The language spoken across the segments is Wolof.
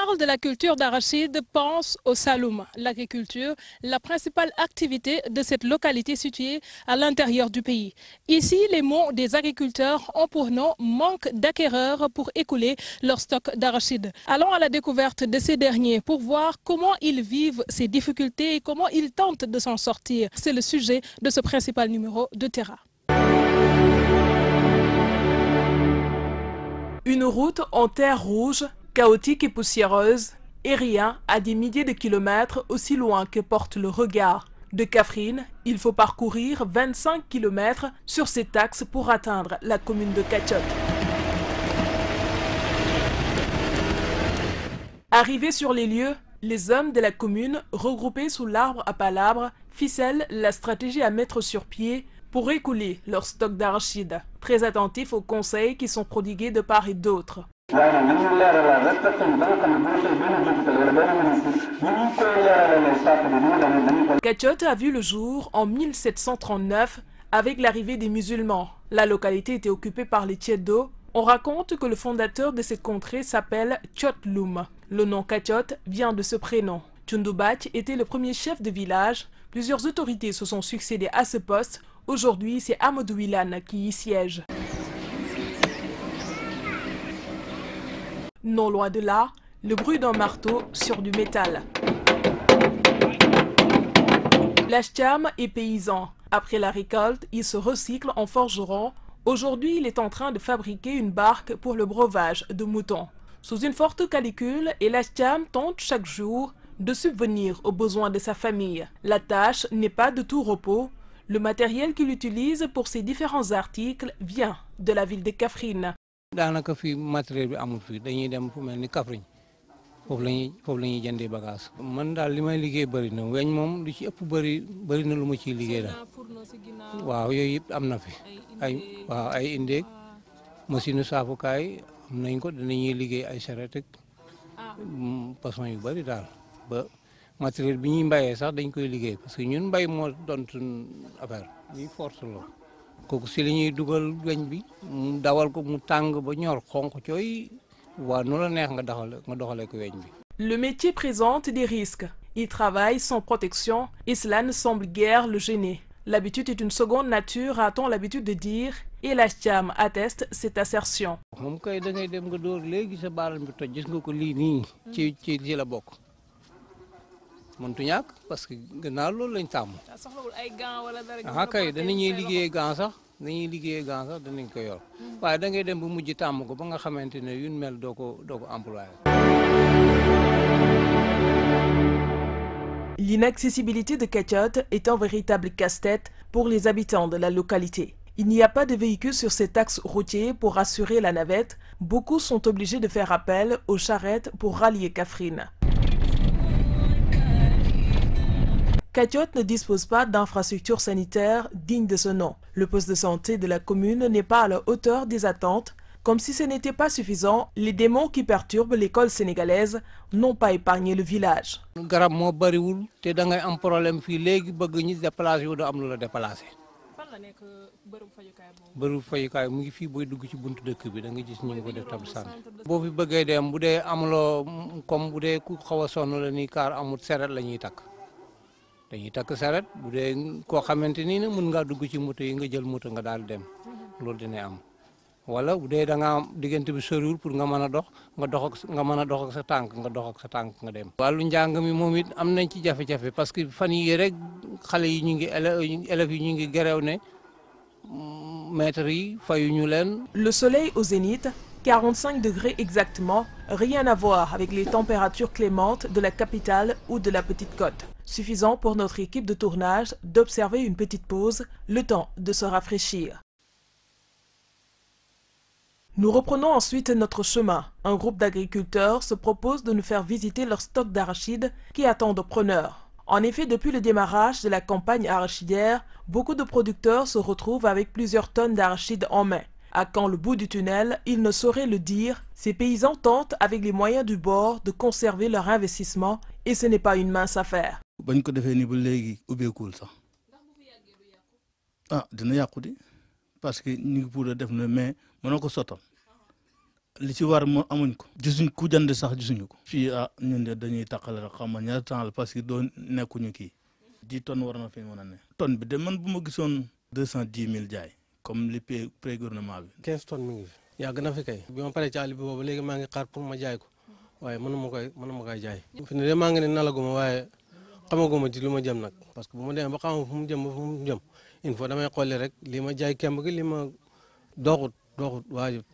parle de la culture d'arachide, pense au Saloum. L'agriculture, la principale activité de cette localité située à l'intérieur du pays. Ici, les mots des agriculteurs ont pour nom manque d'acquéreurs pour écouler leur stock d'arachide. Allons à la découverte de ces derniers pour voir comment ils vivent ces difficultés et comment ils tentent de s'en sortir. C'est le sujet de ce principal numéro de Terra. Une route en terre rouge, chaotique et poussiéreuse, et rien à des milliers de kilomètres aussi loin que porte le regard. De Kaffrine, il faut parcourir 25 kilomètres sur cet axe pour atteindre la commune de Katchot. Arrivés sur les lieux, les hommes de la commune, regroupés sous l'arbre à palabres, ficellent la stratégie à mettre sur pied pour écouler leur stock d'arachide, très attentifs aux conseils qui sont prodigués de part et d'autre. Katchot a vu le jour en 1739 avec l'arrivée des musulmans. La localité était occupée par les Tcheddo. On raconte que le fondateur de cette contrée s'appelle Tchotloum. Le nom Katchot vient de ce prénom. Tchundoubatch était le premier chef de village. Plusieurs autorités se sont succédées à ce poste. Aujourd'hui, c'est Amadou Wilane qui y siège. Non loin de là, le bruit d'un marteau sur du métal. L'Achtiam est paysan. Après la récolte, il se recycle en forgeron. Aujourd'hui, il est en train de fabriquer une barque pour le breuvage de moutons. Sous une forte canicule, l'Achtiam tente chaque jour de subvenir aux besoins de sa famille. La tâche n'est pas de tout repos. Le matériel qu'il utilise pour ses différents articles vient de la ville de Kaffrine. daanaka fi matériel bi amul fii dañuy dem fu mel ni Kaffrine foofu la ñuy jëndee bagage. man daal li may liggéey bëri na weñ moom lu ci ëpp bëri na lu ma ciy liggéey daal waaw yooyu yëpp am na fi ay indéeg machine saafukaay am nañ ko dinañuy liggéey ay charrette ak façon yu bëri daal ba matériel bi ñuy mbayee sax dañ koy liggéey parce que ñun mbay moo doon suñ affaire ñuy force la kooku si li ñuy dugal weñ bi mu dawal ko mu tàng ba ñor xonq cooy waa nu la neex nga doxalee ko weñ bi. Le métier présente des risques. Il travaille sans protection et cela ne semble guère le gêner. L'habitude est une seconde nature, a-t-on l'habitude de dire, et l'Achtiam atteste cette assertion. moom kay da ngay dem nga dóor léegi sa baaram bi toj gis nga ko lii nii ci la bokk mëntu ñàkk parce que gannaaw loolu lañ tàmm. Kay danañuy liggéeyee gant sax danañ ko yor waaye da ngay dem ba mujj tàmm ko ba nga xamante ne yun mel doo ko employé. L'inaccessibilité de Katchot est un véritable casse-tête pour les habitants de la localité. Il n'y a pas de véhicules sur cet axe routier pour assurer la navette. Beaucoup sont obligés de faire appel aux charrettes pour rallier Kaffrine. Katchot ne dispose pas d'infrastructures sanitaires dignes de ce nom. Le poste de santé de la commune n'est pas à la hauteur des attentes. Comme si ce n'était pas suffisant, les démons qui perturbent l'école sénégalaise n'ont pas épargné le village. garab moo bariwul te da ngay am problème fii léegi bëgg ñi déplacé wu doo am lu la déplacé. bërëb fayukaay mu ngi fii booy dugg ci buntu dëkk bi da nga gis ñu ngi ko def tab sànni. boo fi bëggee dem bu dee amuloo comme bu dee ku xaw a sonn la ni kaar amul seret la ñuy takk. dañuy takk saret bu dee koo xamante ni ne mën ngaa dugg ci moto yi nga jël moto nga daal dem loolu dina am wala bu dee da nga am diggante bi soriwul pour nga mën a dox nga mën a dox ak sa tànk nga dem. wàllu njàng mi moom it am nañ ci jafe-jafe parce que fan yii rek xale yi ñu ngi élèves yi ñu ngi gerew ne maîtres yi fayuñu leen. Le soleil au zénith, 45 degrés exactement, rien à voir avec les températures clémentes de la capitale ou de la Petite Côte. Suffisant pour notre équipe de tournage d'observer une petite pause, le temps de se rafraîchir. Nous reprenons ensuite notre chemin. Un groupe d'agriculteurs se propose de nous faire visiter leur stock d'arachide qui attendent preneurs. En effet, depuis le démarrage de la campagne arachidière, beaucoup de producteurs se retrouvent avec plusieurs tonnes d'arachide en main. À quand le bout du tunnel, ils ne sauraient le dire. Ces paysans tentent, avec les moyens du bord, de conserver leur investissement et ce n'est pas une mince affaire. bañ ko defee ni ba léegi ubbeekul sax dina yàqu di parce que ñu ngi pour def na mais mënoo ko sottal li ci war moo amuñ ko. gisuñ ku jënd sax gisuñu ko. fii ñun de dañuy taqale rek xam nga ñaata temps la parce que doo nekkuñu kii 10 tonnes war na fi mën a ne. tonne bi de man bu ma gisoon 210 000 jaay comme li pré gouvernement bi. 15 tonnes mi ngi fi yàgg na fi kay. bi ma paree ci àll bi boobu léegi maa ngi xaar pour ma jaay ko waaye mënuma koy jaay. fi ne de maa ngi ne nalaguma waaye xamaguma ci lu ma jëm nag parce que bu ma demee ba xamuma fu mu jëm ba fu mu jëm il faut damay xolli rek li ma jaay kemb gi li ma doxut waajut.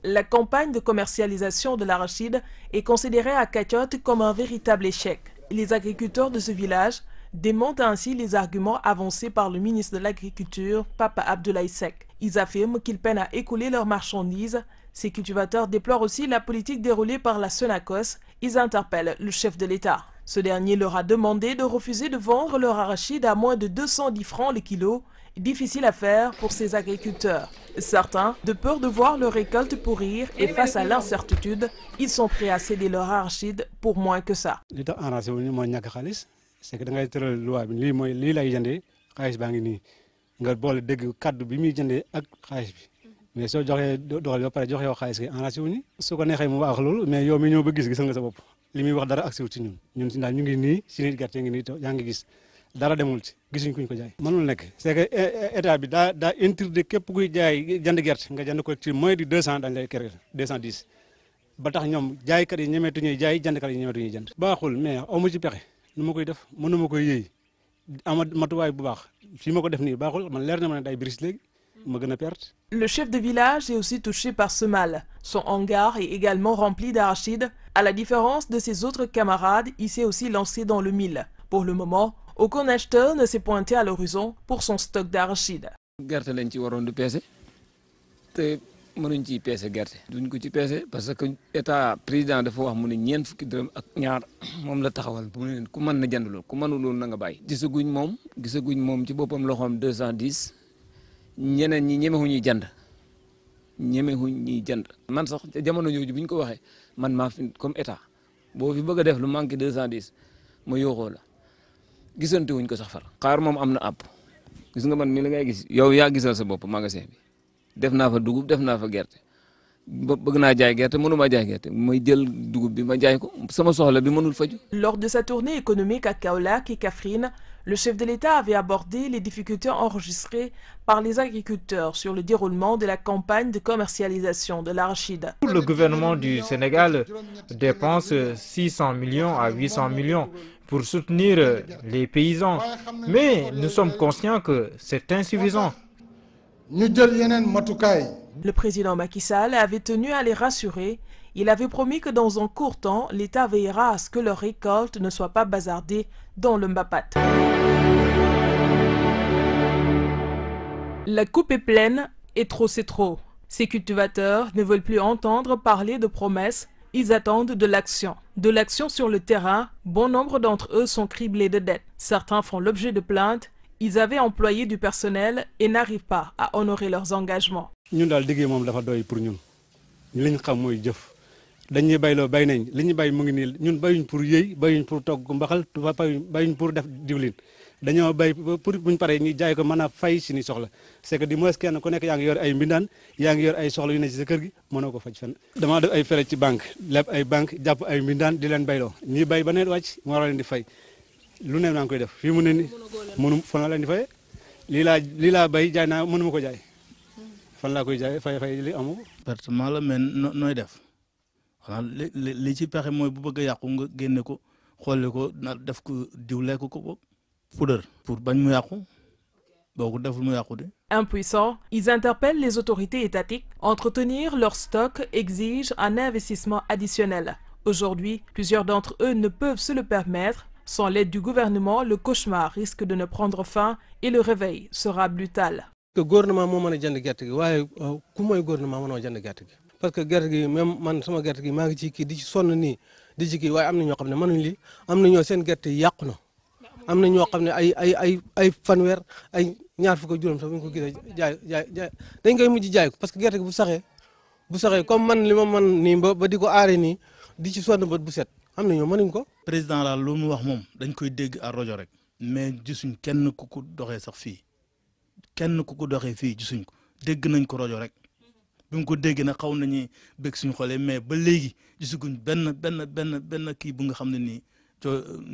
La campagne de commercialisation de l'arachide est considérée à Kachot comme un véritable échec. Les agriculteurs de ce village démontent ainsi les arguments avancés par le ministre de l'Agriculture, Papa Abdoulaye Seck. Ils affirment qu'ils peinent à écouler leurs marchandises. Ces cultivateurs déplorent aussi la politique déroulée par la Sonacos. Ils interpellent le chef de l'État. Ce dernier leur a demandé de refuser de vendre leur arachide à moins de 210 francs le kilo. Difficile à faire pour ces agriculteurs. Certains, de peur de voir leur récolte pourrir et face à l'incertitude, ils sont prêts à céder leur arachide pour moins que ça. Li tax arrangé wu ñu mooy ñàkk xaalis c'est que da ngay tëral loi bi lii lay jëndee xaalis baa ngi nii nga boole dégg kaddu bi muy jëndee ak xaalis bi mais soo joxee doxal ba pare joxe yow xaalis gi arrangé wu ñu su ko neexee mu wax loolu mais yow mi ñëw ba gisal nga sa bopp li muy wax dara agsiwul ci ñun si daal ñu ngi nii si nit gerte ngi nii yaa ngi gis dara demul ci gisuñ kuñ ko jaay. mënul nekk c'est que état bi daa interdit képp kuy jaay jënd gerte nga jënd ko ci moins de 200 dañ lay kere 210 ba tax ñoom jaaykat yi ñemeetuñuy jaay jëndkat yi ñemeetuñuy jënd. baaxul mais amu ci pexe nu ma koy def mënuma koy yëy ama matuwaay bu baax fi ma ko def nii baaxul man leer na ma ne day bris léegi ma gën a perte. Le chef de village est aussi touché par ce mal. Son hangar est également rempli d'arachide. À la différence de ses autres camarades, il s'est aussi lancé dans le mil. Pour le moment, aucun acheteur ne s'est pointé à l'horizon pour son stock d'arachide. Gerte lañ ci waroon di peese te mënuñ ciy peese gerte duñ ko ci peese parce que état président dafa wax mu ne ñeent fukki dërëm ak ñaar moom la taxawal mu ne ku mën na jënd lool ku mënul loolu na nga bàyyi. gisaguñ moom ci boppam loxoom 210 ñeneen ñi ñemewuñuy jënd man sax jamono jooju bu ñu ko waxee man maa fi comme état boo fi bëgg a def lu manqué 210 ma yooxoo la. gisante wuñ ko sax far xaar moom am na àpp gis nga man mi la ngay gis yow yaa gisal sa bopp magasin bi def naa fa dugub def naa fa gerte bëgg naa jaay gerte mënuma jaay gerte may jël dugub bi ma jaay ko sama soxla bi mënul faju. Lors de sa tournée économique à Kaolack et Kaffrine, le chef de l'État avait abordé les difficultés enregistrées par les agriculteurs sur le déroulement de la campagne de commercialisation de l'arachide. Le gouvernement du Sénégal dépense 600 millions à 800 millions pour soutenir les paysans. Mais nous sommes conscients que c'est insuffisant. Le président Macky Sall avait tenu à les rassurer. Il avait promis que dans un court temps, l'État veillera à ce que leur récolte ne soit pas bazardée dans le Mbapat. La coupe est pleine et trop c'est trop. Ces cultivateurs ne veulent plus entendre parler de promesses. Ils attendent de l'action. De l'action sur le terrain, bon nombre d'entre eux sont criblés de dettes. Certains font l'objet de plaintes. Ils avaient employé du personnel et n'arrivent pas à honorer leurs engagements. ñun daal liggéey moom dafa doy pour ñun li ñu xam mooy jëf dañuy bayloo bay nañ li ñu bay mu ngi nii ñun bayuñ pour yëy bayuñ pour togg mbaxal bayuñ pour def diwlin dañoo bay pour buñ paree ñu jaay ko mën a fay si ni soxla c'est que di moins kenn ku nekk yaa ngi yor ay mbindaan yaa ngi yor ay soxla yu ne ci sa kër gi mënoo ko faj fenn. damaa def ay fere ci banque lépp ay banque jàpp ay mbindaan di leen bayloo ñi bay ba ne wàcc moo war leen di fay lu ne naa ngi koy def fii mu ne ni mënu fan la leen di fayee lii laa bay jaay naa mënuma ko jaay fan laa koy jaay fay li amu. pertement la mais nooy def xanaa li ci pexe mooy bu bëgg a yàqu nga génne ko xoole ko na def ko diwlee ko poudre pour bañ mu yàqu boo ko deful mu yàqu de. Impuissants, ils interpellent les autorités étatiques. Entretenir leur stock exige un investissement additionnel. Aujourd'hui, plusieurs d'entre eux ne peuvent se le permettre. Sans l'aide du gouvernement, le cauchemar risque de ne prendre fin et le réveil sera brutal. Que gouvernement moo mën a jënd gerte gi waaye ku mooy gouvernement mënoo jënd gerte gi parce que gerte gi même man sama gerte gi maa ngi ci kii di ci sonn nii di ci kii waaye am na ñoo xam ne mënuñ li am na ñoo seen gerte yi yàqu na am na ñoo xam ne ay fanweer ay ñaar fukk ak juróom sax bu ñu ko gisee jaay dañ koy mujj jaay ko parce que gerte gi bu saxee comme man li ma mën nii ba di ko aare nii di ci sonn bët bu set am na ñoo mënuñ ko. président la lu mu wax moom dañ koy dégg à rajo rek mais gisuñ kenn ku ko doxee sax fii kenn ku ko doxee fii gisuñ ko dégg nañ ko rajo rek bi mu ko déggee nag xaw nañu bëgg suñu xoolee mais ba léegi gisaguñ benn kii bu nga xam ne nii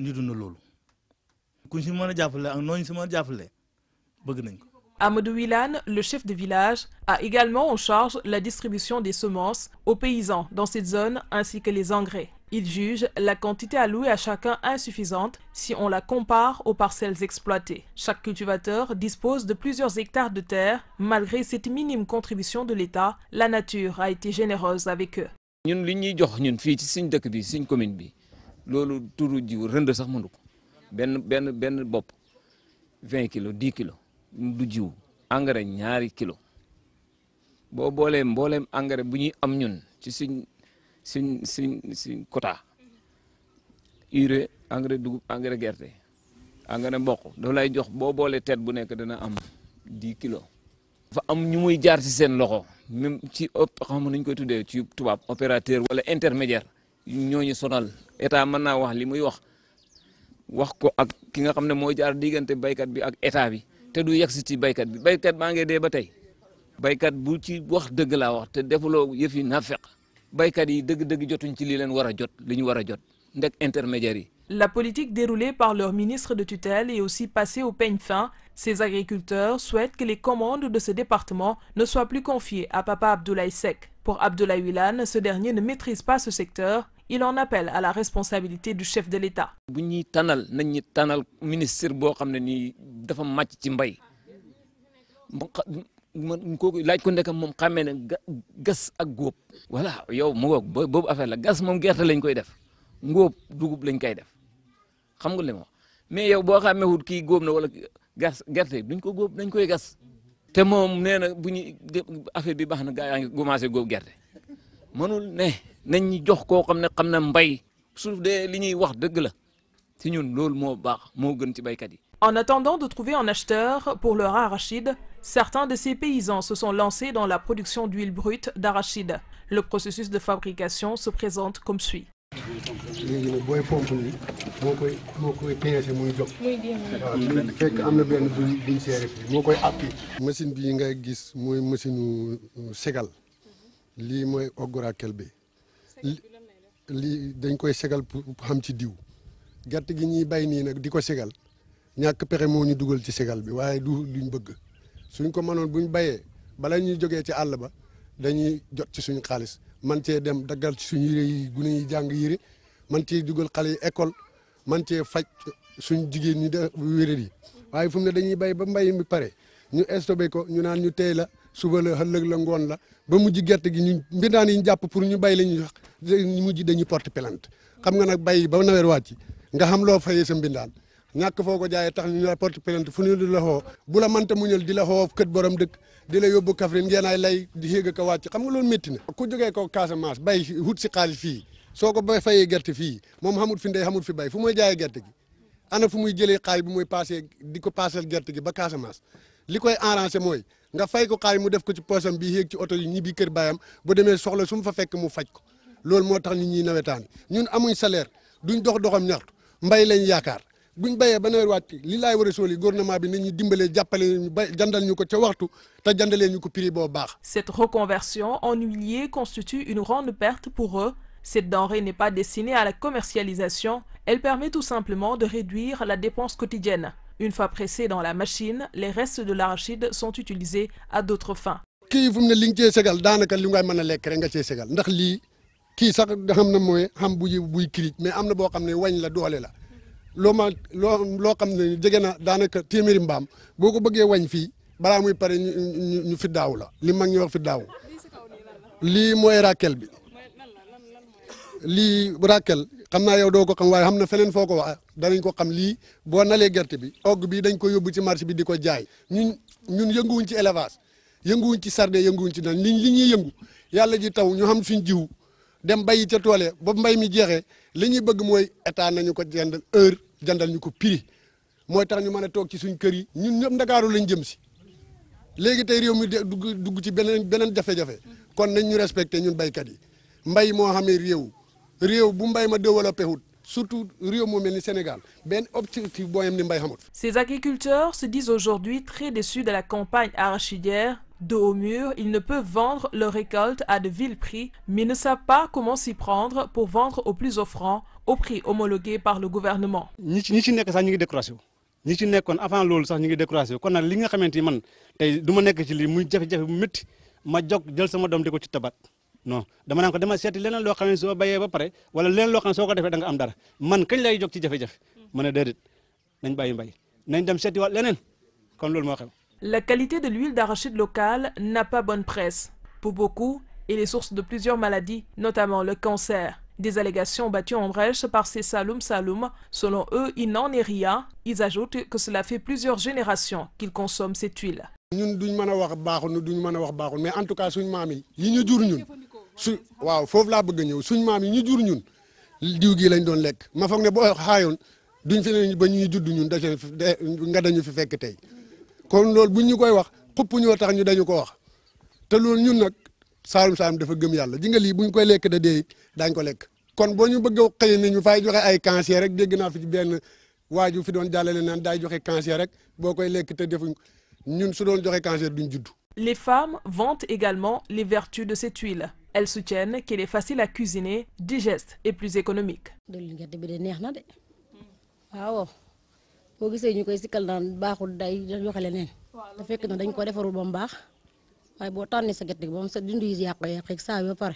ñu dund loolu kuñ si mën a jàppale ak nooñu si mën a jàppale bëgg nañ ko. Amadou Wilane, le chef de village, a également en charge la distribution des semences aux paysans dans cette zone ainsi que les engrais. Il juge la quantité allouée à chacun insuffisante si on la compare aux parcelles exploitées. Chaque cultivateur dispose de plusieurs hectares de terre. Malgré cette minime contribution de l'État, la nature a été généreuse avec eux. ñun li ñuy jox ñun fii ci suñ dëkk bi suñ commune bi loolu turu jiw rënd sax mënu ko benn bopp 20 kilos 10 kilos du jiw engrais 2 kilos boo boolee mbooleem engrais bu ñuy am ñun ci suñ quota urée engrais dugub engrais gerte engrais mboq dafa lay jox boo boolee tet bu nekk dana am 10 kilos. dafa am ñu muy jaar ci seen loxo même ci xam nañ koy tuddee ci tubaab opérateur wala intermédiaire ñooñu sonal état mën naa wax li muy wax ko ak ki nga xam ne moo jaar diggante baykat bi ak état bi te du yegg si ci baykat bi baykat baa ngi dee ba tey baykat bu ci wax dëgg laa wax te defuloo yëf yi naafeq baykat yi dëgg-dëgg jotuñ ci li leen war a jot li ñu war a jot ndek intermédiaire yi. La politique déroulée par leur ministre de tutelle est aussi passée au peigne fin. Ces agriculteurs souhaitent que les commandes de ce département ne soient plus confiées à Papa Abdoulaye Seck. Pour Abdoulaye Wilane, ce dernier ne maîtrise pas ce secteur. Il en appelle à la responsabilité du chef de l'État. bu ñuy tanal nañ ñi tanal ministre boo xam ne nii dafa màcc ci mbay man kooku laaj ko ndekam moom xamee ne gas ak góob. voilà yow mu ngoog boobu affaire la gas moom gerte lañ koy def ngóob dugub lañ koy def xam nga li ma wax mais yow boo xamee wut kii góob na wala gas gerte duñ ko góob dañ koy gas. te moom nee na bu ñuy affaire bi baax na gaa yaa ngi commencé góob gerte mënul ne nañ ñu jox koo xam ne xam na mbay suuf de li ñuy wax dëgg la ci ñun loolu moo baax moo gën ci baykat yi. En attendant de trouver un acheteur pour leur arachide, certains de ces paysans se sont lancés dans la production d'huile brute d'arachide. Le processus de fabrication se présente comme suit. léegi nag booy pompe ni moo koy pincé muy jóg waaw fekk am na benn buñ seere fii moo koy appi machine bii ngay gis mooy machine segal lii mooy oggorakel bi lii dañ koy segal pour xam ci diw gerte gi ñuy bay nii nag di ko segal ñàkk pexe moo ñu dugal ci segal bi waaye duñ bëgg suñ ko mënoon buñ bayee bala ñuy jógee ci àll ba dañuy jot ci suñu xaalis man cee dem daggal ci suñu yére yi gune yi jàng yére man cee dugal xale yi école man cee faj suñu jigéen ñi de wérér yi waaye fu mu ne dañuy bay ba mbay mi pare ñu stocké ko ñu naan ñu tey la suba la ëllëg la ngoon la ba mujj gerte gi ñu mbindaan yi ñu jàpp pour ñu bay la ñu wax ñu mujj dañuy porte plainte xam nga nag bay ba nawet wàcc nga xam loo fayee sa mbindaan ñàkk foo ko jaayee tax ñu la porte plainte fu ñu di la xoo bu la mënta muñal di la xoo kët borom dëkk di la yóbbu Kaffrine ngeen ay lay di yéeg ko wàcc xam nga loolu métti na ku jógee ko Casamance bay wut si xaalis fii soo ko bay fayee gerte fii moom xamut fi ndey xamut fi bay fu muy jaayee gerte gi ana fu muy jëlee xaalis bi muy passé di ko passel gerte gi ba Casamance li koy arrangé mooy nga fay ko xaalis mu def ko ci poosam bi yéeg ci oto yi ñibbi kër baayam bu demee soxla su mu fa fekk mu faj ko loolu moo tax ñun ñuy nawetaan ñun amuñ salaire duñ doxam ñaxtu mbay lañ yaakaar buñ bayee ba nawet wàcc li laay war a sool yi gouvernement bi nañu dimbalee jàppale ñu bay jandal ñu ko ca waxtu te jandalee ñu ko prix boo baax. Cette reconversion en huilier constitue une grande perte pour eux. Cette denrée n'est pas destinée à la commercialisation. Elle permet tout simplement de réduire la dépense quotidienne. Une fois pressés dans la machine, les restes de l'arachide sont utilisés à d'autres fins. kii fu mu ne li nga cee segal daanaka li ngay mën a lekk rek nga cee segal ndax lii kii sax nga xam ne mooy xam buy kirij mais am na boo xam ne wañ la doole la. loo xam ne jege na daanaka téeméeri mbaam boo ko bëggee wañ fii balaa muy pare ñu fi daaw la li mag ñuy wax fi daaw lii mooy rakel bi lii rakel xam naa yow doo ko xam waaye xam na feneen foo ko wax danañ ko xam lii boo nalee gerte bi ogg bi dañ ko yóbbu ci marché bi di ko jaay ñun yënguwuñ ci élevage yënguwuñ ci sarde yënguwuñ ci nan li ñuy yëngu yàlla ji taw ñu xam suñ jiw dem bayi ca toole ba mbay mi jeexee li ñuy bëgg mooy état nañu ko jëndal heure jëndal ñu ko prix mooy tax ñu mën a toog ci suñ kër yi ñun ñëpp Ndakaaru lañ jëm si léegi tey réew mi dugg ci beneen jafe-jafe kon nañ ñu respecté ñun baykat yi mbay moo xamee réew bu mbay ma développé wut surtout réew moo mel ni Sénégal benn objectif boo yem ni mbay xamut. Ces agriculteurs se disent aujourd'hui très déçus de la campagne arachidière Dos au mur, ils ne peuvent vendre leurs récoltes à de vils prix, mais ne savent pas comment s'y prendre pour vendre au plus offrant, au prix homologué par le gouvernement. ñi ci nekk sax ñu ngi découragé wu ñi ci nekkoon avant loolu sax ñu ngi découragé wu kon nag li nga xamante ni man tey du ma nekk ci lii muy jafe-jafe bu métti ma jóg jël sama doom di ko ci tabat non dama naan ko dama seeti leneen loo xam ne soo bayee ba pare wala leneen loo xam ne soo ko defee da nga am dara man kañ lay jóg ci jafe-jafe ma ne déedéet nañ bàyyi mbay nañ dem seeti waat leneen kon loolu moo xew. La qualité de l'huile d'arachide locale n'a pas bonne presse. Pour beaucoup, elle est source de plusieurs maladies, notamment le cancer. Des allégations battues en brèche par ces Saloum Saloum. Selon eux, il n'en est rien. Ils ajoutent que cela fait plusieurs générations qu'ils consomment cette huile. ñun duñ mën a wax baaxul duñ mën a wax baaxul mais en tout cas suñ maam yi ñu jur ñun waaw foofu laa bëgg a ñëw suñ maam yi ñu jur ñun diw gi lañ doon lekk ma foog ne boo xaayoon duñ fi ne ba ñuy judd ñun nga dañu fi fekk tey kon loolu buñ ñu koy wax xupp ñoo tax ñu dañu ko wax te loolu ñun nag Saalum Saalum dafa gëm yàlla ji nga lii buñ koy lekk da dee daañ ko lekk kon boo ñu bëgg a xëy ne ñu fay joxe ay cancer rek dégg naa fi ci benn waaju fi doon jàllale naan daay joxe cancer rek boo koy lekk te defuñ ñun su doon joxe cancer duñ judd. Les femmes vantent également les vertus de cette huile. Elles soutiennent qu'elle est facile à cuisiner, digeste et plus économique. diwlin gerte bi de neex na de waaw boo gisee ñu koy sikkal naan baaxul day joxe leneen da fekk na dañ ko defarul ba mu baax waaye boo tànnee sa gerte gi ba mu sa dindi yi yàq ak saa ba pare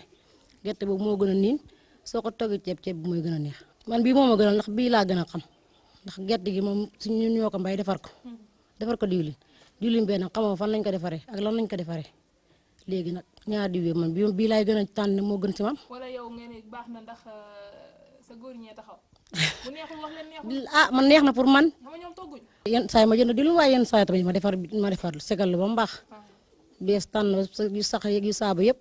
gerte boobu moo gën a niin soo ko toggee ceeb bi mooy gën a neex. man bii moom a gënal ndax bii laa gën a xam ndax gerte gi moom suñ ñun ñoo ko mbay defar ko diwlin benn xamoo fan lañ ko defaree ak lan lañ ko defaree léegi nag ñaar diw man bii laay gën a tànn moo gën si man. wala yow ngeen ne baax na ndax sa góor ñee taxaw bu neexul wax leen neexul. man neex na pour man. xam ñoom togguñ. yenn saa yi ma jënd diwlin waaye yenn saa yi tamit ma defar segal la ba mu baax bees tànn yu sax yeeg yu saabu yëpp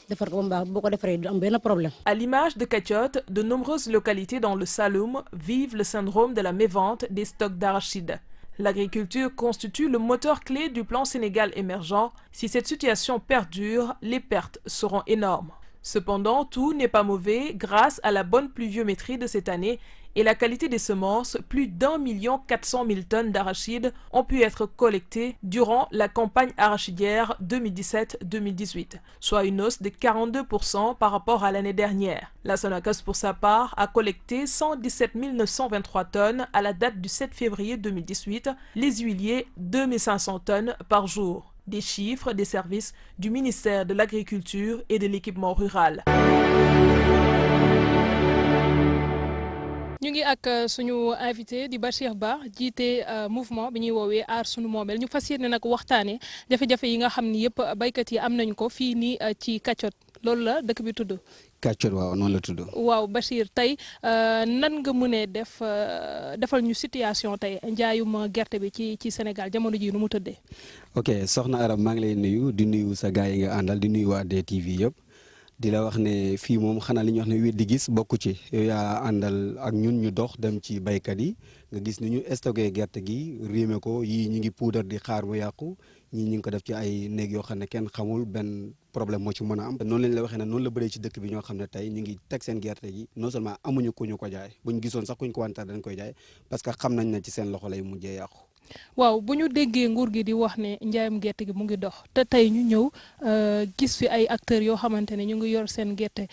defar ko ba mu baax boo ko defaree du am benn problème. À l'image de Kachot, de nombreuses localités dans le Saloum vivent le syndrome de la mévente des stocks d'arachide. L'agriculture constitue le moteur clé du plan Sénégal émergent. Si cette situation perdure, les pertes seront énormes. Cependant, tout n'est pas mauvais grâce à la bonne pluviométrie de cette année et la qualité des semences. Plus d'1 400 000 tonnes d'arachides ont pu être collectées durant la campagne arachidière 2017-2018, soit une hausse de 42% par rapport à l'année dernière. La Sonacos, pour sa part, a collecté 117 923 tonnes à la date du 7 février 2018, les huiliers 2500 tonnes par jour. Des chiffres des services du ministère de l'Agriculture et de l'Équipement rural. ñu ngi ak suñu invité di Bachir Ba jiite mouvement bi ñuy woowee aar sunu moomeel ñu fas yéene nag waxtaanee jafe-jafe yi nga xam ni yëpp baykat yi am nañ ko fii nii ci Kachot loolu la dëkk bi tudd. Kachot waaw noonu la tudd. waaw Bachir tey nan nga mënee defal ñu situation tey njaayum gerte bi ci Sénégal jamono ji nu mu tëddee. ok soxna Arame maa ngi lay nuyu di nuyu sa gars yi nga àndal di nuyu waa DTV yëpp. di la wax ne fii moom xanaa li ñuy wax ne wéet di gis bokku ci yow yaa àndal ak ñun ñu dox dem ci baykat yi nga gis ni ñu stocké gerte gi riime ko yii ñu ngi puudar di xaar mu yàqu ñii ñu ngi ko def ci ay néeg yoo xam ne kenn xamul benn problème moo ci mën a am. noonu lañ la waxee ne noonu la bëree ci dëkk bi ñoo xam ne tey ñu ngi teg seen gerte gi non seulement amuñu ku ñu ko jaay buñ gisoon sax kuñ ko wantaar dañ koy jaay parce que xam nañ ne ci seen loxo lay mujjee yàqu. waaw bu ñu déggee nguur gi di wax ne njaayam gerte gi mu ngi dox te tey ñu ñëw gis fi ay acteurs yoo xamante ne ñu ngi yor seen gerte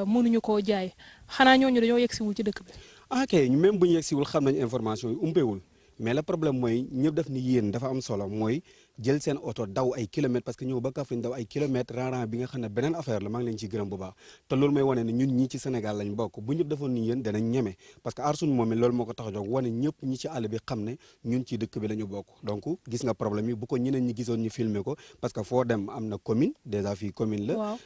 mënuñu koo jaay xanaa ñooñu dañoo yegsiwul ci dëkk bi. ok même bu ñu yegsiwul xam nañ information yi umpewul mais le problème mooy ñëpp def ni yéen dafa am solo mooy jël seen oto daw ay kilomètres parce que ñëw ba Kaffrine daw ay kilomètres rang bi nga xam ne beneen affaire la maa ngi leen ciy gërëm bu baax te loolu mooy wane ne ñun ñi ci Sénégal lañ bokk bu ñëpp defoon ni yéen danañ ñeme parce que aar sunu moom loolu moo ko tax a jóg wane ñëpp ñi ci àll bi xam ne ñun ci dëkk bi la ñu bokk donc gis nga problème yi bu ko ñeneen ñi gisoon ñu filmer ko parce que foo dem am na commune déjà fii commune la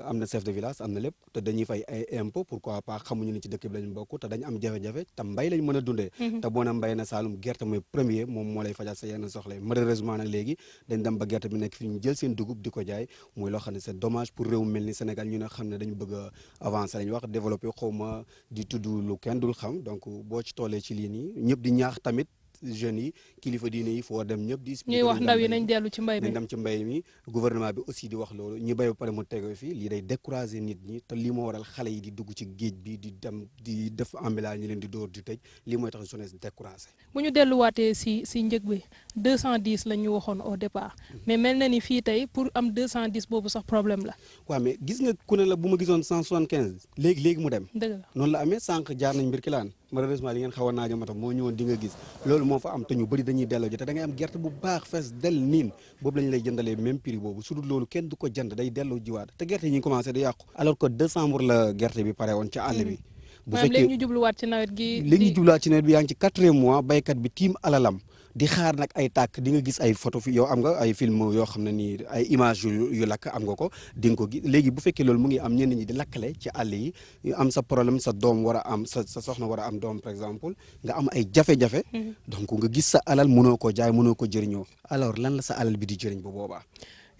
am na chef de village am na lépp te dañuy fay ay impôt pourquoi pas xamuñu ne ci dëkk bi la ñu bokk te dañ am jafe-jafe te mbay lañ mën a dundee te boo na mbay na Saalum gerte mooy premier moom moo lay fajal sa yenn soxla malheureusement nag léegi dañ dem ba gerte bi nekk fi ñu jël seen dugub di ko jaay muy loo xam ne c'est dommage pour réew mel ni Sénégal ñu ne xam ne dañu bëgg a avancer lañu wax développer xaw ma di tudd lu kenn dul xam donc boo ci tollee ci lii nii ñëpp di ñaax tamit jeunes yi kilifa diine yi foo dem ñëpp di ñuy wax ndaw yi nañ dellu ci mbay mi nañ dem ci mbay mi gouvernement bi aussi di wax loolu ñu béy ba pare mu tegoo fii lii day décourager nit ñi te lii moo waral xale yi di dugg ci géej bi di dem di def emballage ñi leen di dóor di tëj lii mooy tax jeunesse découragé. bu ñu delluwaatee si njëg bi 210 la ñu waxoon au départ mais mel na ni fii tey pour am 210 boobu sax problème la. waaw mais gis nga ku ne la bu ma gisoon 175 léegi mu dem. dëgg la noonu la amee sànq jaar nañ mbir ki laan malheureusement li ngeen xaw a naajo matam moo ñëwoon di nga gis loolu moo fa am te ñu bëri dañuy delloo ji te da ngay am gerte bu baax fees del niin boobu lañ lay jëndalee même prix boobu su dul loolu kenn du ko jënd day delloo jiwaat te gerte yi ñu commencé di yàqu alors que décembre la gerte bi pare woon ca àll bi bu fekkee léegi ñu jubluwaat ci nawet gi léegi ñu jubluwaat ci nawet bi yaa ngi ci 4e mois baykat bi tiim alalam di xaar nag ay tàkk di nga gis ay photo fi yow am nga ay film yoo xam ne nii ay image yu lakk am nga ko di nga ko gis léegi bu fekkee loolu mu ngi am ñenn ñi di lakkale ci àll yi am sa problème sa doom war a am sa soxna war a am doom par exemple nga am ay jafe-jafe donc nga gis sa alal mënoo ko jaay mënoo ko jëriñoo alors lan la sa alal bi di jëriñ bu boobaa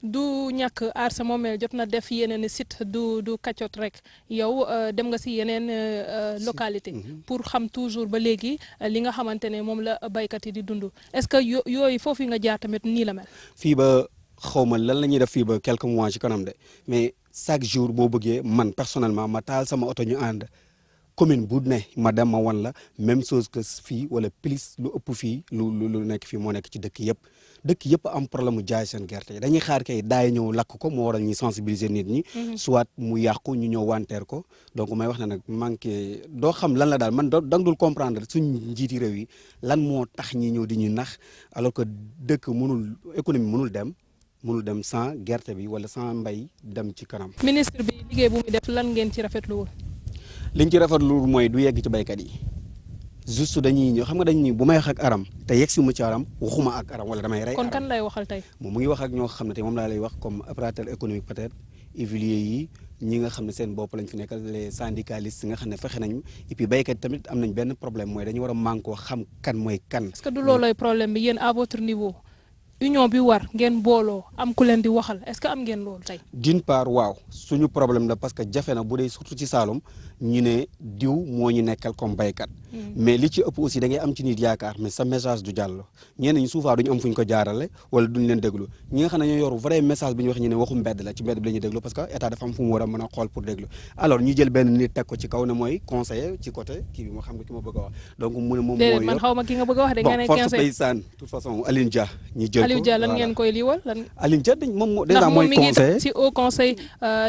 du ñàkk Aar Sa Moomeel jot na def yeneen site du kaccot rek yow dem nga si yeneen localité pour xam toujours ba léegi li nga xamante ne moom la baykat yi di dund est-ce que yooyu foofu nga jaar tamit nii la mel. fii ba xaw ma lan la ñuy def fii ba quelques mois ci kanam de mais chaque jour boo bëggee man personnellement ma taal sama oto ñu ànd commune bu ne ma dem ma wan la même chose que fii wala plus lu ëpp fii lu nekk fii moo nekk ci dëkk yëpp am problème mu jaay seen gerte yi dañuy xaar kay daay ñëw lakk ko moo waral ñuy sensibiliser nit ñi soit mu yàqu ñu ñëw wanteer ko donc may wax ne nag manqué doo xam lan la daal man dang dul comprendre suñ njiiti réew yi lan moo tax ñi ñëw di ñu nax alors que dëkk économie mënul dem sans gerte bi wala sans mbay dem ci kanam. ministre bi liggéey bu mu def lan ngeen ci rafetlu woon. liñ ci rafetlu mooy du yegg ci baykat yi juste dañuy ñëw xam nga dañuy bu may wax ak aram te yegg si mu ci aram waxuma ak aram wala damay rey kon kan lay waxal tey. moom mu ngi wax ak ñoo xam ne tey moom laa lay wax comme opérateur économique peut-être huiliers yi ñi nga xam ne seen bopp lañ fi nekkal les syndicalistes nga xam ne fexe nañu et puis baykat tamit am nañ benn problème mooy dañu war a mànkoo xam kan mooy kan. est-ce que du loolooy problème bi yéen à votre niveau union bi war ngeen booloo am ku leen di waxal est-ce que am ngeen loolu tey. d'une part waaw suñu problème la parce que jafe na bu dee surtout ci Saloum ñu ne diw moo ñu nekkal comme baykat mais li ci ëpp aussi da ngay am ci nit yaakaar mais sa message du jàll ñenn ñi souvent duñu am fu ñu ko jaarale wala duñ leen déglu ñi nga xam ne ñoo yor vrai message bi ñu wax ñu ne waxu mbedd la ci mbedd bi la ñuy déglu parce que état dafa am fu mu war a mën a xool pour déglu alors ñu jël benn nit teg ko ci kaw ne mooy conseiller ci côté kii bi moo xam nga ki ma bëgg a wax donc mu ne moom mooy man xaw ma ki nga bëgg a wax de nga ne force paysane de toute façon Aline Dia ñu jël ko Aliou Dia lan ngeen koy liiwal lan Aline Dia moom déjà mooy conseiller ci au conseil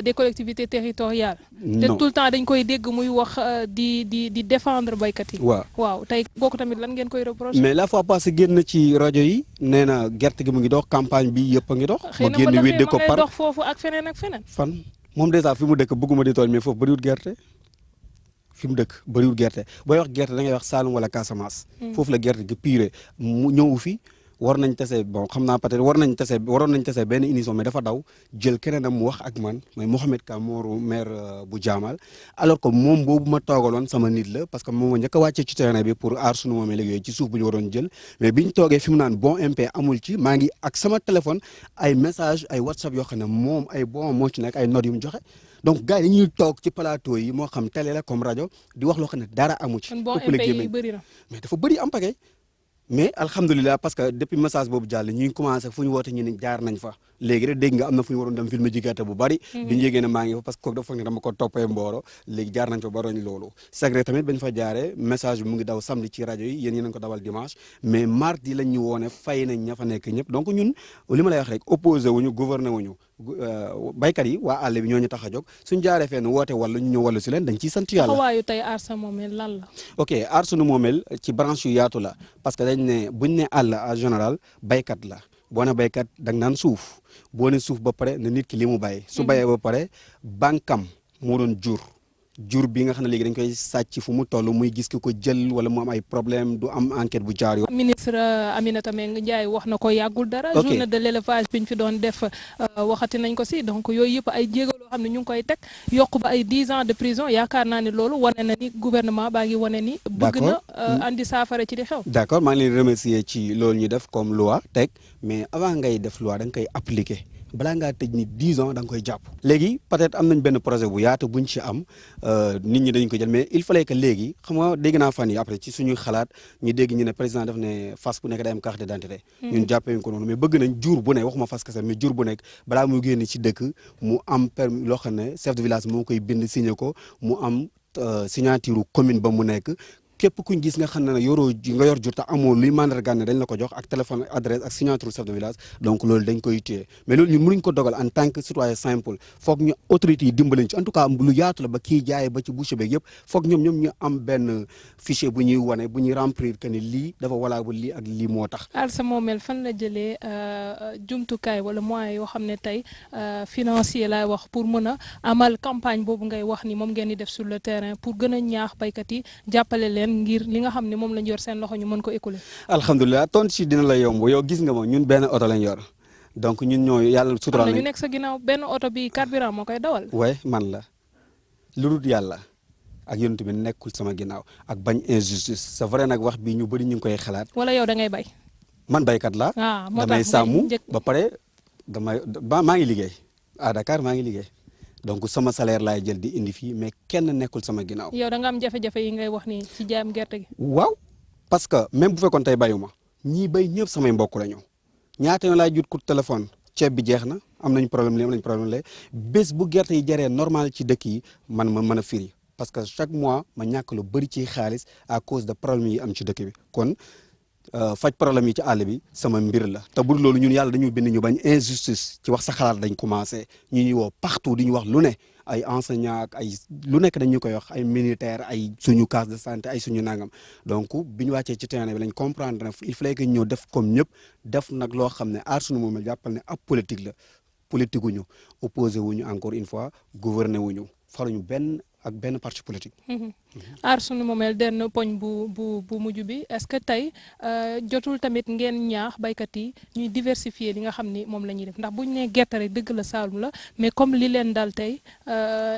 des collectivités territoriales te tout le temps dañ koy dégg muy wax di défendre baykat yi waaw tey kooku tamit lan ngeen koy reprocher mais la fois passée génn ci rajo yi nee na gerte gi mu ngi dox campagne bi yëpp a ngi dox xëy na ma demee ma ngay dox foofu ak feneen ak feneen fan moom déjà fi mu dëkk bëgguma di tool mais foofu bëriwul gerte fi mu dëkk bëriwul gerte booy wax gerte da ngay wax Saloum wala Casamance foofu la gerte gi purée mu ñëw fi war nañ tase bon xam naa peut-être waroon nañ tase benn émission mais dafa daw jël keneenam mu wax ak man mooy Mohamed Ka Moro maire bu Jaamal alors que moom boobu ma toogaloon sama nit la parce que moom njëkk a wàccee ci terrain bi pour aar sunu moomee léegi ci suuf bu ñu waroon jël mais biñ toogee fi mu naan bon MP amul ci maa ngi ak sama téléphone ay message ay WhatsApp yoo xam ne moom ay bon moo ci nekk ay notes yu mu joxe donc gars yi dañuy toog ci plateau yi moo xam télé la comme rajo di wax loo xam ne dara amu ci. bon MP yi bëri na mais dafa bëri am pagay mais alhamdulilah parce que depuis message boobu jàll ñu ngi commencé fu ñu woote ñu ne jaar nañ fa léegi rek dégg nga am na fu ñu waroon dem filmer ji gerte bu bari bi ñu yégée ne maa ngi fa parce que kooku dafa foog ne dama ko toppee Mboro léegi jaar nañ fa ba roñ loolu secret tamit bañ fa jaaree message bi mu ngi daw samedi ci rajo yi yéen ko dawal dimanche mais mardi lañ ñu woone fay nañ ña fa nekk ñëpp donc ñun li ma lay wax rek opposé wuñu gouverné wuñu baykat yi waa àll bi ñoo ñu tax a jóg suñ jaaree fenn woote wala ñu ñëw wàllu si leen dañ ciy sant yàlla. taxawaayu tey Aar Sa Moomeel lan la. ok Aar Sunu Moomeel ci branche yu yaatu la parce que dañ ne buñ ne àll en général baykat la boo ne baykat da nga naan suuf boo ne suuf ba pare ne nit ki li mu bay su bayee ba pare bànkam moo doon jur bi nga xam ne léegi dañ koy sàcc fu mu toll muy gis ki ko jël wala mu am ay problème du am enquête bu jaar yoon. ministre Aminata Mbengue Ndiaye wax na ko yàggul dara. journée de l'élevage bi ñu fi doon def waxati nañ ko si donc yooyu yëpp ay jéego loo xam ne ñu ngi koy teg yokk ba ay 10 ans de prison yaakaar naa ne loolu wane na ni gouvernement baa ngi wane ni. bëgg na andi saafara ci di xew. d'accord maa ngi leen remercier ci loolu ñu def comme loi teg mais avant ngay def loi da nga koy appliquer balaa ngaa tëj ni 10 ans da nga koy jàpp. léegi peut-être am nañ benn projet bu yaatu buñ ci am nit ñi dañ ko jël mais il fallait que léegi xam nga dégg naa fan yi après ci suñuy xalaat ñu dégg ñu ne président daf ne fas bu nekk day am carte d'identité. ñun jàppee ñu ko noonu mais bëgg nañ jur bu ne waxuma fas kese mais jur bu nekk balaa muy génn ci dëkk mu am permis loo xam ne chef de village moo koy bind signé ko mu am signature commune ba mu nekk. képp kuñ gis nga xam ne nga yor jur te amoo luy mandargaal ne dañ la ko jox ak téléphone adresse ak signature chef de village donc loolu dañ koy téye mais loolu ñun mënuñ ko dogal en tant que citoyen simple foog ñu autorités yi dimbalañ ci en tout cas lu yaatu la ba kii jaayee ba ci boucher beeg yëpp foog ñoom ñu am benn fichier bu ñuy wane bu ñuy remplir que ni lii dafa valable lii ak lii moo tax. Aar Sa Moomeel fan la jëlee jumtukaay wala moyens yoo xam ne tey financier laay wax pour mën a amal campagne boobu ngay wax ni moom ngeen di def sur le terrain pour gën a ñaax baykat yi jàppale leen ngir li nga xam ne moom lañ yor seen loxo ñu mën ko écouler. alhamdulilah tontu si dina la yomb yow gis nga ma ñun benn oto lañ yor donc ñun ñoo yàlla sutural nañ. ñu nekk sa ginnaaw benn oto bi carburant moo koy dawal. ouais man la lu dul yàlla ak yonent bi nekkul sama ginnaaw ak bañ injustice c'est vrai nag wax bi ñu bëri ñu ngi koy xalaat. wala yow da ngay bay. man baykat la damay sàmm ba pare maa ngi liggéey à Dakar maa ngi liggéey. donc sama salaire laay jël di indi fii mais kenn nekkul sama ginnaaw. yow da nga am jafe-jafe yi ngay wax ni ci jaayam gerte gi. waaw parce que même bu fekkoon tey bayuma ñii bay ñëpp samay mbokk la ñu ñaata yoon laay jut coup de téléphone ceeb bi jeex na am nañu problème li am nañu problème la bés bu gerte yi jaree normal ci dëkk yi man ma mën a firi parce que chaque mois ma ñàkk lu bëri ci xaalis à cause de problème yi am ci dëkk bi kon faj problème yi ci àll bi sama mbir la te bu loolu ñun yàlla dañu bind ñu bañ injustice ci wax sa xalaat dañ commencé ñu ñuy woo partout di ñu wax lu ne ay enseignants ak ay lu nekk dañ ñu koy wax ay militaires ay suñu case de santé ay suñu nangam donc bi ñu wàccee ci terrain bi lañ comprendre ne il fallait que ñëw def comme ñëpp def nag loo xam ne Aar Sunu Moomeel jàppal ne ab politique la politique wuñu opposé wuñu encore une fois gouverner wuñu faruñu benn parti politique. Aar Sunu Moomeel denn poñ bu mujj bi est-ce que tey jotul tamit ngeen ñaax baykat yi ñuy diversifier li nga xam ni moom la ñuy def ndax buñ nee gerte rek dëgg la Saalum la mais comme li leen dal tey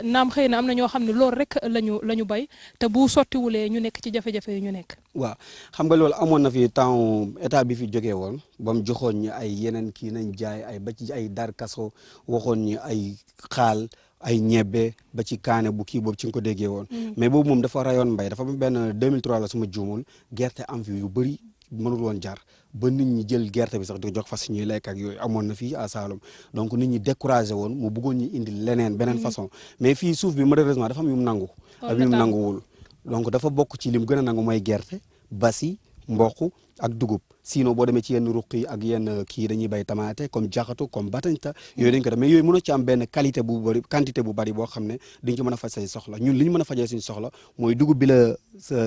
naam xëy na am na ñoo xam ne loolu rek la ñu bay te bu sottiwulee ñu nekk ci jafe-jafe yi ñu nekk. waaw xam nga loolu amoon na fi temps état bi fi jógee woon ba mu joxoon ñi ay yeneen kii nañ jaay ay ba ci ay dar kaso waxoon ñi ay xaal. ay ñebbe ba ci kaane bu kii boobu ci nga ko déggee woon mais boobu moom dafa rayoon mbay dafa benn 2003 la suma juumul gerte am fi yu bëri mënul woon jar ba nit ñi jël gerte bi sax di jox fas ñuy lekk ak yooyu amoon na fii à Saloum donc nit ñi découragé woon mu bëggoon ñu indi leneen beneen façon mais fii suuf bi malheureusement dafa am yu mu nangu ak yu mu nanguwul donc dafa bokk ci li mu gën a nangu mooy gerte basi mboq ak dugub sinon boo demee ci yenn ruq yi ak yenn kii dañuy bay tamaate comme jaxatu comme batañta yooyu dañ ko def mais yooyu mënoo ci am benn qualité bu bëri quantité bu bëri boo xam ne diñ ci mën a faj say soxla ñun li ñu mën a fajee suñu soxla mooy dugub bi la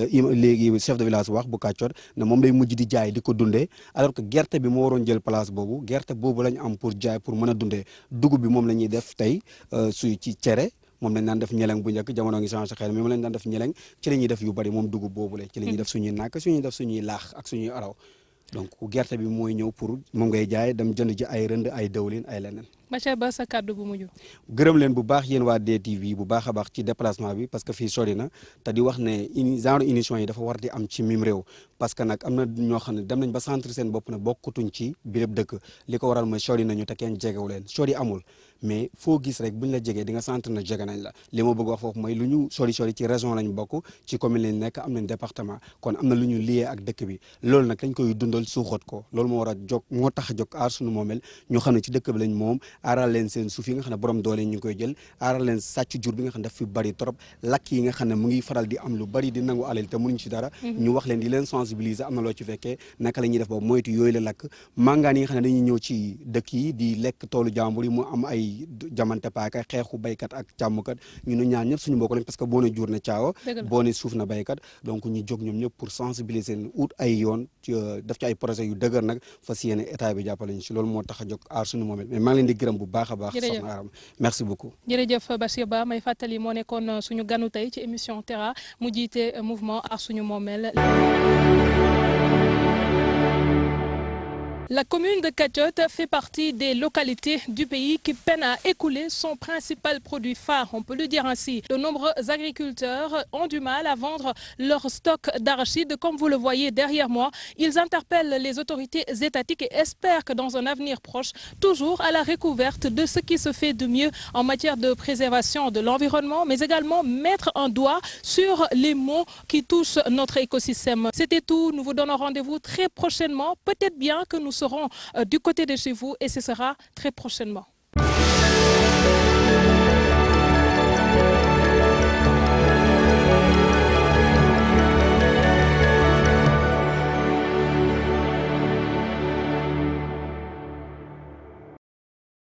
léegi chef de village wax bu kàccoor ne moom lay mujj di jaay di ko dundee alors que gerte bi moo waroon jël place boobu gerte boobu lañ am pour jaay pour mën a dundee dugub bi moom la ñuy def tey suy ci cere moom lañ daan def ñeleng bu njëkk jamono ngi changé xëy na moom lañ daan def ñeleng ci la ñuy def yu bëri moom dugub boobu la ci la ñuy def suñuy nàkk suñuy def suñuy laax ak suñuy araw donc gerte bi mooy ñëw pour moom ngay jaay dem jënd ji ay rënd ay dawlin ay leneen. Mathieu Ba sa kàddu bu mujj. gërëm leen bu baax yéen waa DTV bu baax a baax ci déplacement bi parce que fii sori na te di wax ne genre émission yi dafa war di am ci mim réew parce que nag am na ñoo xam ne dem nañ ba centre seen bopp ne bokkutuñ ci biir dëkk li ko waral mooy sori nañu te kenn jegewu leen sori amul mais foo gis rek buñ la jegee di nga centre na jege nañ la li ma bëgg wax foofu mooy lu ñu sori ci région lañ bokk ci commune lañ nekk am nañ département kon am na lu ñu lié ak dëkk bi loolu nag lañ koy dundal suuxat ko loolu moo war a jóg moo tax a jóg Aar Sunu Moomeel ñu xam ne ci dëkk bi lañ moom aaral leen seen suuf yi nga xam ne borom doole ñu ngi koy jël aaral leen sàcc jur bi nga xam ne daf fi bari trop lakk yi nga xam ne mu ngi faral di am lu bari di nangu alal te mënuñ ci dara ñu wax leen di leen sensibiliser am na loo ci fekkee naka la ñuy def ba moytu yooyu la lakk mangaan yi nga xam ne dañuy ñëw ci dëkk yi di lekk toolu jàmbur yi mu am ay jamante paaka xeexu baykat ak càmmkat ñu nu ñaan ñëpp suñu mbokk lañ parce que boo ne jur na caawa boo ne suuf na baykat donc ñu jóg ñoom ñëpp pour sensibiliser leen ut ay yoon def ci ay projet yu dëgër nag fas yéene état bi jàppale ñu si loolu moo tax a jóg Aar Sunu Moomeel mais maa ngi leen di gërëm bu baax a baax soxna Aram merci beaucoup jërëjëf Bachir Ba may fàttali moo nekkoon suñu ganu tey ci émission Terra mu jiite mouvement Aar Sunu Moomeel La commune de Katiote fait partie des localités du pays qui peinent à écouler son principal produit phare, on peut le dire ainsi. De nombreux agriculteurs ont du mal à vendre leur stock d'arachides. Comme vous le voyez derrière moi, ils interpellent les autorités étatiques et espèrent que dans un avenir proche, toujours à la découverte de ce qui se fait de mieux en matière de préservation de l'environnement, mais également mettre un doigt sur les maux qui touchent notre écosystème. C'était tout. Nous vous donnons rendez-vous très prochainement. Peut-être bien que nous serons du côté de chez vous et ce sera très prochainement.